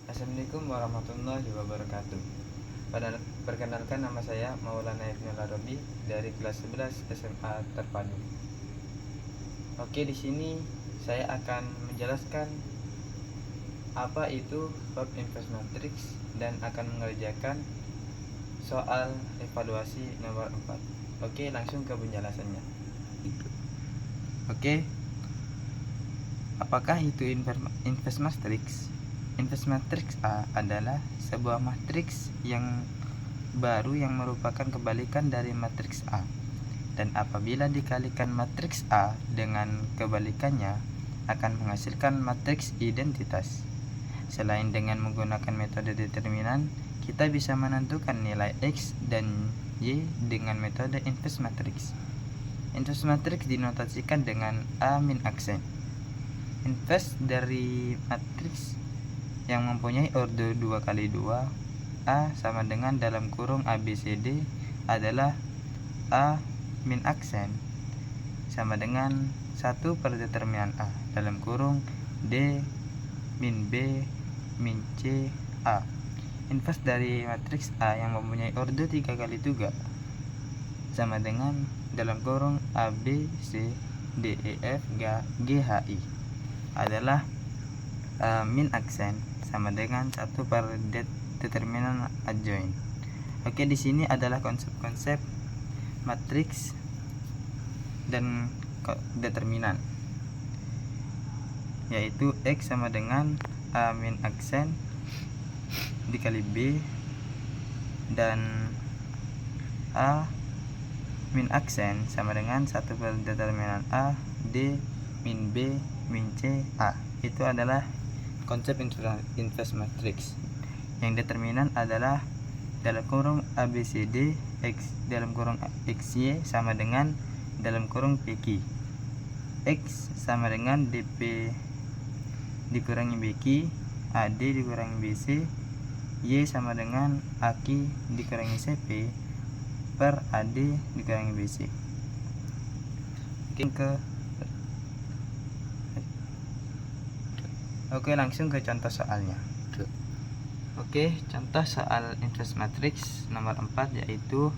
Assalamualaikum warahmatullahi wabarakatuh. Perkenalkan, nama saya Maulana Ibnul Arabi dari kelas 11 SMA Terpadu. Oke, di sini saya akan menjelaskan apa itu bab invest matrix dan akan mengerjakan soal evaluasi nomor 4. Oke, langsung ke penjelasannya. Oke, apakah itu invest matrix? Invest matrix A adalah sebuah matriks yang baru yang merupakan kebalikan dari matriks A. Dan apabila dikalikan matriks A dengan kebalikannya akan menghasilkan matriks identitas. Selain dengan menggunakan metode determinan, kita bisa menentukan nilai X dan Y dengan metode invest matrix. Invest matrix dinotasikan dengan A min aksen. Invest dari matriks yang mempunyai order 2x2 A sama dengan dalam kurung ABCD adalah A min aksen sama dengan 1 per determinan A dalam kurung D min B min C A. Invest dari matriks A yang mempunyai order 3x3 sama dengan dalam kurung A B C D E F G H I adalah min aksen sama dengan 1 per determinan adjoint. Oke, di sini adalah konsep-konsep matriks dan determinan, yaitu X sama dengan A min aksen dikali B dan A min aksen sama dengan 1 per determinan A D min B min C A. Itu adalah konsep invest matrix. Yang determinan adalah dalam kurung ABCD X dalam kurung XY sama dengan dalam kurung PQ. X sama dengan DP dikurangi BQ, AD dikurangi BC, Y sama dengan AK dikurangi CP per AD dikurangi BC. Oke, langsung ke contoh soalnya. Oke, contoh soal invest matrix nomor 4 yaitu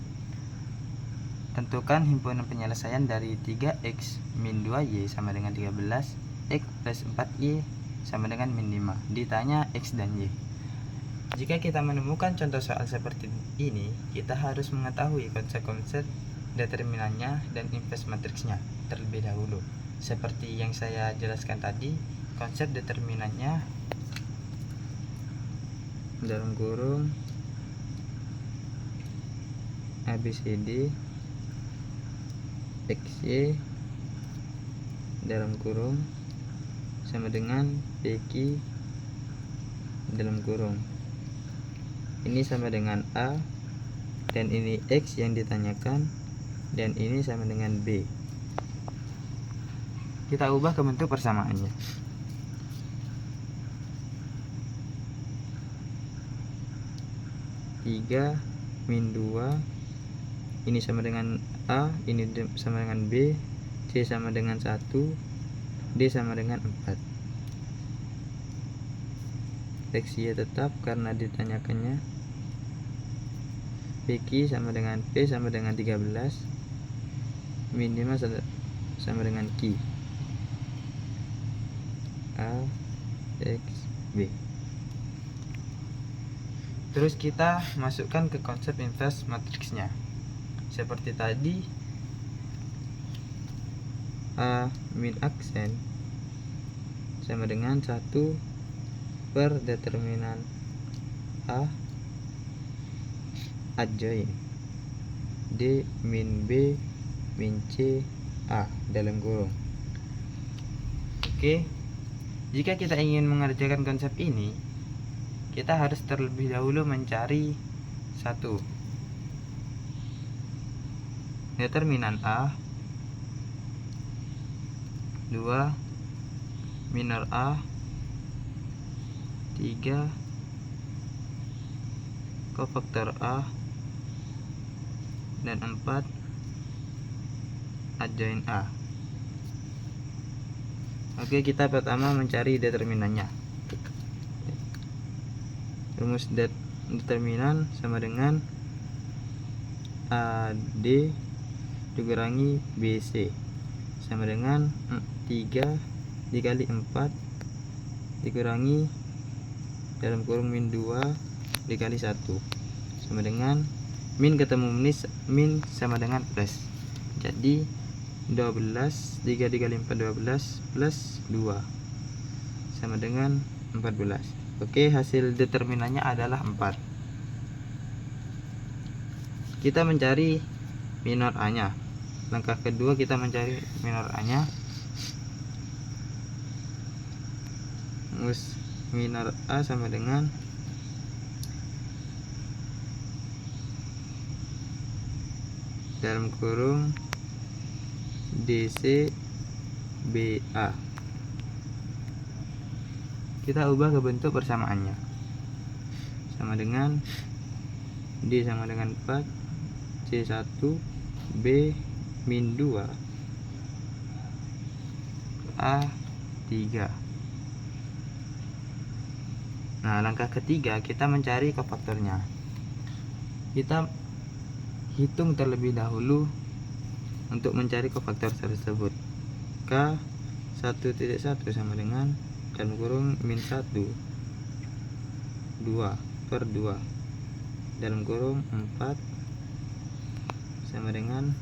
tentukan himpunan penyelesaian dari 3x min 2y sama dengan 13, x plus 4y sama dengan min 5. Ditanya x dan y. Jika kita menemukan contoh soal seperti ini, kita harus mengetahui konsep-konsep determinannya dan invest matrixnya terlebih dahulu. Seperti yang saya jelaskan tadi, konsep determinannya dalam kurung ABCD XY dalam kurung sama dengan PQ dalam kurung. Ini sama dengan A dan ini X yang ditanyakan dan ini sama dengan B. Kita ubah ke bentuk persamaannya. 3 min 2 ini sama dengan A, ini sama dengan B, C sama dengan 1, D sama dengan 4. X Y tetap karena ditanyakannya. PQ sama dengan P sama dengan 13, min 5 sama dengan Q. A X B. Terus kita masukkan ke konsep invest matrixnya. Seperti tadi, A min aksen sama dengan 1 per determinan A adjoint D min B min C A dalam kurung. Oke, jika kita ingin mengerjakan konsep ini, kita harus terlebih dahulu mencari 1 determinan A, 2 minor A, 3 kofaktor A, dan 4 adjoint A. Oke, kita pertama mencari determinannya. rumus determinan sama dengan AD dikurangi BC sama dengan 3 dikali 4 dikurangi dalam kurung min 2 dikali 1 sama dengan min ketemu min sama dengan plus. Jadi 12 3 dikali 4 12 plus 2 sama dengan 14. Oke, hasil determinannya adalah 4. Kita mencari minor A nya. Langkah kedua kita mencari minor A nya. Minor A sama dengan dalam kurung DC BA. Kita ubah ke bentuk persamaannya sama dengan D sama dengan 4 C1 B min 2 A 3. Nah, langkah ketiga kita mencari kofaktornya. Kita hitung terlebih dahulu untuk mencari kofaktor tersebut. K 1.1 sama dengan dalam kurung min 1 2 per 2 dalam kurung 4 sama dengan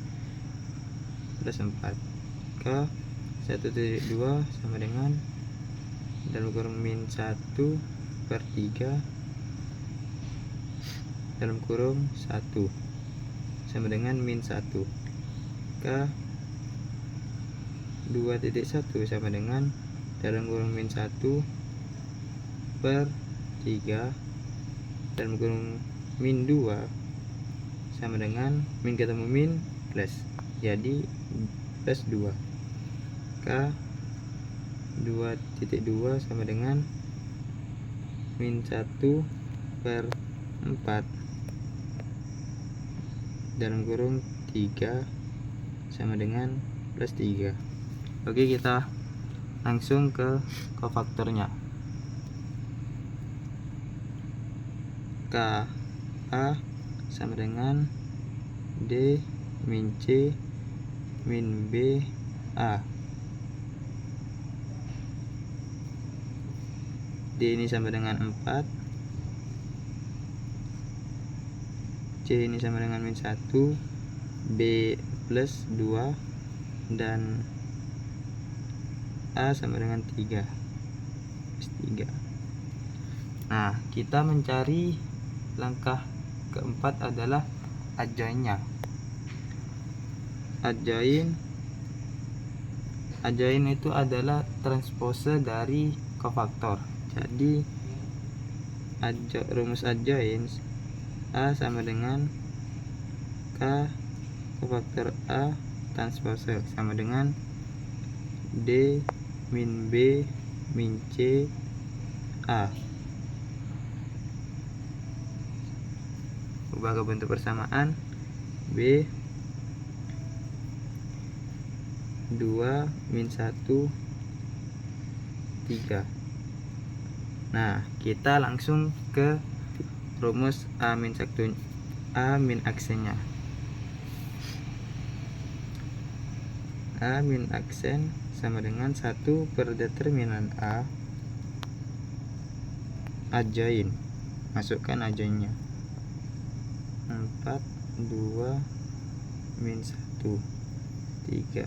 plus 4. K 1.2 sama dengan dalam kurung min 1 per 3 dalam kurung 1 sama dengan min 1. K 2.1 sama dengan dalam kurung min 1 per 3 dalam kurung min 2 sama dengan min ketemu min plus, jadi plus 2. K 2.2 sama dengan min 1 per 4 dalam kurung 3 sama dengan plus 3. Oke, kita langsung ke kofaktornya. K A sama dengan D min C min B A. D ini sama dengan 4, C ini sama dengan min 1, B plus 2, dan A sama dengan 3 plus 3. Nah, kita mencari langkah keempat adalah adjoinnya. Adjoin itu adalah transpose dari kofaktor. Jadi rumus adjoin A sama dengan K kofaktor A transpose sama dengan D min B min C A. Ubah ke bentuk persamaan B 2 min 1 3. Nah, kita langsung ke rumus A min aksennya. A min aksen sama dengan 1 per determinan A adjoin. Masukkan adjoinnya 4 2 min 1 3.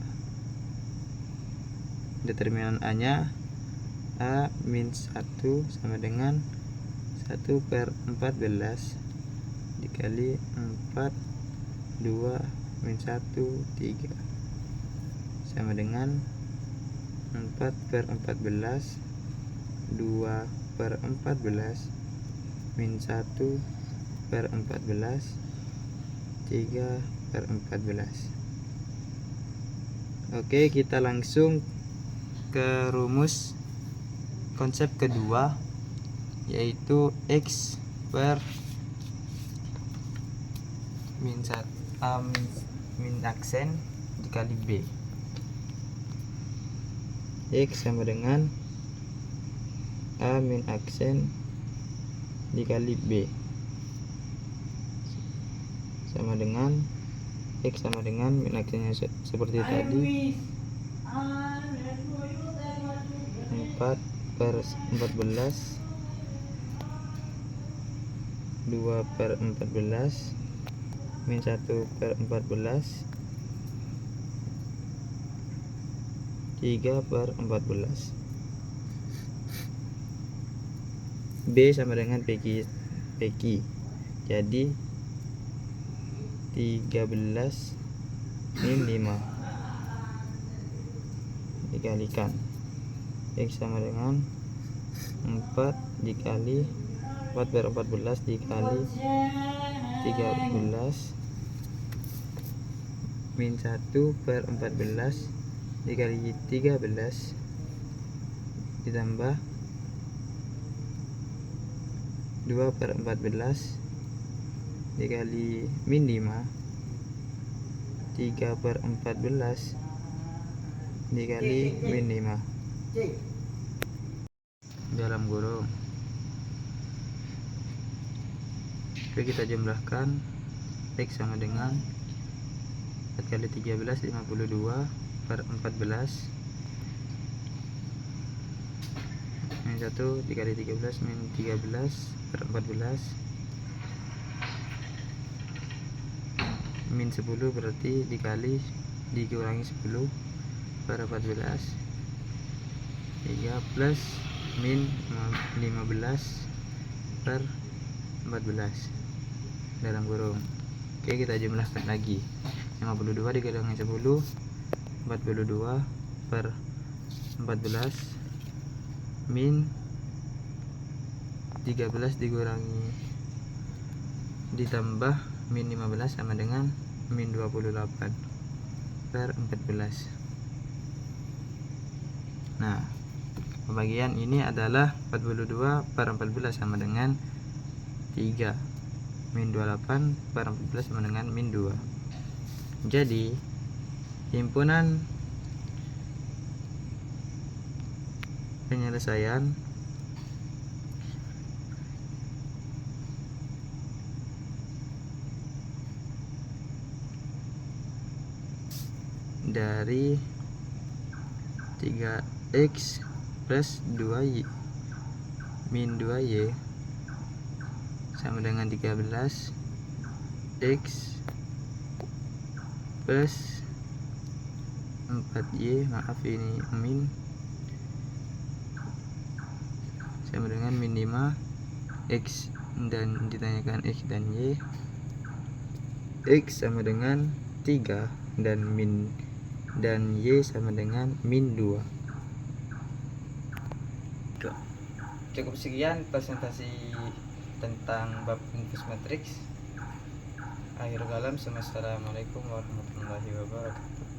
Determinan A nya A min 1 sama dengan 1 per 14 dikali 4 2 min 1 3 sama dengan 4 per 14 2 per 14 min 1 per 14 3 per 14. Oke, kita langsung ke rumus konsep kedua, yaitu X per min aksen dikali B. X sama dengan A min aksen dikali B sama dengan X sama dengan min X-nya seperti tadi, 4/14, 2/14, min 1/14, 3/14. B sama dengan PQ. Jadi 13 min 5 dikalikan X sama dengan 4 dikali 4/14 dikali 13 min 1/14 dikali 13 ditambah 2/14 dikali min 5, 3/14 dikali min 5 dalam kurung. Oke, kita jumlahkan. X sama dengan 4 kali 13 52/14 min 1 dikali 13 min 13/14 min 10 berarti dikurangi 10/14 3 plus min 15/14 dalam kurung. Oke, kita jumlahkan lagi. 52 dikurangi 10 42/14 min 13 dikurangi ditambah min 15 sama dengan min 28/14. Nah, pembagian ini adalah 42/14 sama dengan 3, min 28/14 sama dengan min 2. Jadi himpunan penyelesaian dari 3x plus 2y min 2y sama dengan 13 x plus 4y, maaf ini min, sama dengan min 5 x dan ditanyakan x dan y. X sama dengan 3 dan min dan y sama dengan min 2. Cukup sekian presentasi tentang bab inverse matrix. Akhir kalam, assalamualaikum warahmatullahi wabarakatuh.